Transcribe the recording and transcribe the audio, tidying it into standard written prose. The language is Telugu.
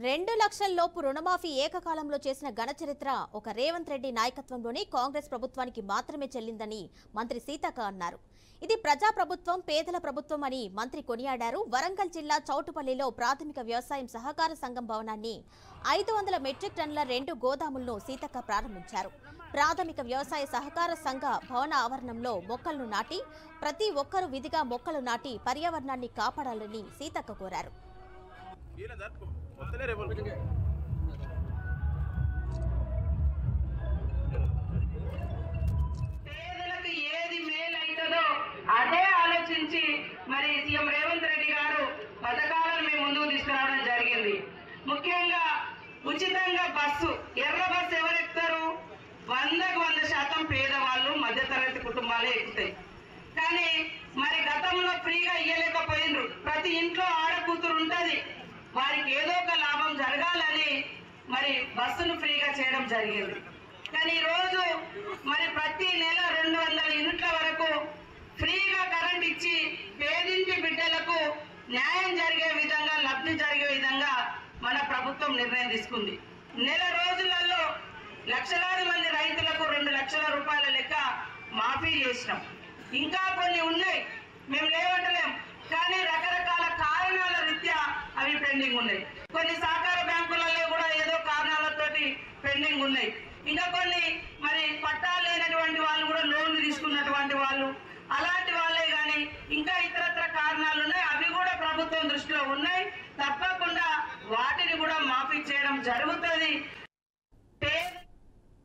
2 లక్షల లోపు రుణమాఫీ ఏకకాలంలో చేసిన ఘన చరిత్ర ఒక రేవంత్ రెడ్డి నాయకత్వంలోని కాంగ్రెస్ ప్రభుత్వానికి మాత్రమే చెల్లిందని మంత్రి సీతక్క అన్నారు. ఇది ప్రజా ప్రభుత్వం, పేదల ప్రభుత్వం అని మంత్రి కొనియాడారు. వరంగల్ జిల్లా చౌటుపల్లిలో ప్రాథమిక వ్యవసాయం సహకార సంఘం భవనాన్ని 500 మెట్రిక్ టన్నుల 2 గోదాములను సీతక్క ప్రారంభించారు. ప్రాథమిక వ్యవసాయ సహకార సంఘ భవన ఆవరణంలో మొక్కలను నాటి ప్రతి ఒక్కరూ విధిగా మొక్కలు నాటి పర్యావరణాన్ని కాపాడాలని సీతక్క కోరారు. పేదలకు ఏది మేలైతుందో అదే ఆలోచించి మరి సీఎం రేవంత్ రెడ్డి గారు పథకాలను మేము ముందుకు తీసుకురావడం జరిగింది. ముఖ్యంగా ఉచితంగా బస్సు, ఎర్ర బస్సు ఎవరెక్కుతారు? 100కు 100% పేదవాళ్ళు, మధ్యతరగతి కుటుంబాలే ఎక్కుతాయి. కానీ మరి గతంలో ఫ్రీగా ఇయ్యలేకపోయిండ్రు. ప్రతి ఇంట్లో ఆడకూతురు ఉంటది, వారికి ఏదో ఒక లాభం జరగాలని మరి బస్సును ఫ్రీగా చేయడం జరిగింది. కానీ ఈరోజు మరి ప్రతి నెల 200 యూనిట్ల వరకు ఫ్రీగా కరెంట్ ఇచ్చి పేదింటి బిడ్డలకు న్యాయం జరిగే విధంగా, లబ్ధి జరిగే విధంగా మన ప్రభుత్వం నిర్ణయం తీసుకుంది. నెల రోజులలో లక్షలాది మంది రైతులకు 2 లక్షల రూపాయల లెక్క మాఫీ చేసినాం. ఇంకా కొన్ని ఉన్నాయి, మేము లేవటలేం, కానీ రకరకాల కారణాల రీత్యా అవి పెండింగ్ ఉన్నాయి. కొన్ని సహకార బ్యాంకులలో కూడా ఏదో కారణాలతోటి పెండింగ్ ఉన్నాయి. ఇంకా కొన్ని మరి పట్టాలు లేనటువంటి వాళ్ళు కూడా లోన్లు తీసుకున్నటువంటి వాళ్ళు, అలాంటి వాళ్ళే కానీ ఇంకా ఇతరత్ర కారణాలు ఉన్నాయి. అవి కూడా ప్రభుత్వం దృష్టిలో ఉన్నాయి. తప్పకుండా వాటిని కూడా మాఫీ చేయడం జరుగుతుంది.